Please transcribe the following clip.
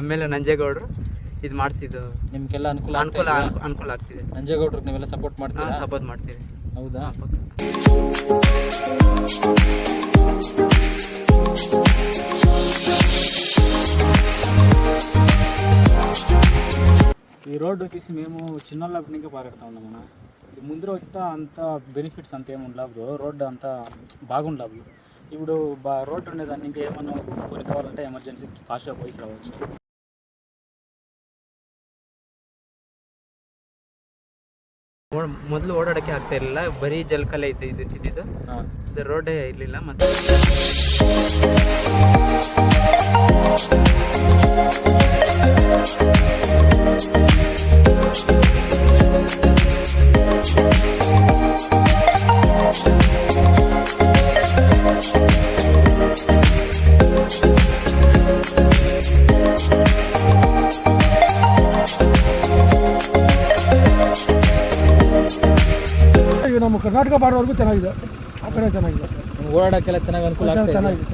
MLA ನಂಜೇಗೌಡರು ಇದು ಮಾಡ್ತಿದ್ದು ನಿಮಗೆಲ್ಲ ಅನುಕೂಲ ಆಗ್ತಿದೆ. ನಂಜೇಗೌಡ್ರಿಗೆ ನೀವೆಲ್ಲ ಸಪೋರ್ಟ್ ಮಾಡ್ತೀರಾ? ಸಪೋರ್ಟ್ ಮಾಡ್ತೀವಿ. ಹೌದಾ? ఈ రోడ్డు వచ్చేసి మేము చిన్నోళ్ళకి పారెడతా ఉన్నామన్న. ఇది ముందర వస్తే అంత బెనిఫిట్స్ అంత ఏమి ఉండవు, రోడ్డు అంతా బాగుండవు. ఇప్పుడు రోడ్డు ఉండేదాన్ని ఇంకా ఏమన్నా కొన్ని కావాలంటే ఎమర్జెన్సీ ఫాస్ట్గా పోయి రావచ్చు. ಮೊದಲು ಓಡಾಡೋಕ್ಕೆ ಆಗ್ತಾ ಇರಲಿಲ್ಲ, ಬರೀ ಜಲ್ಕಲ್ಲೇ ಇದ್ದಿದ್ದು. ರೋಡೇ ಇರಲಿಲ್ಲ. ಮತ್ತು ನಮ್ಮ ಕರ್ನಾಟಕ ಬಾರ್ಡರ್ವರೆಗೂ ಚೆನ್ನಾಗಿದೆ, ಆ ಕಡೆ ಚೆನ್ನಾಗಿದೆ, ಓಡಾಡೋಕ್ಕೆಲ್ಲ ಚೆನ್ನಾಗಿ ಅನುಕೂಲ ಆಗ್ತದೆ. ಚೆನ್ನಾಗಿದೆ.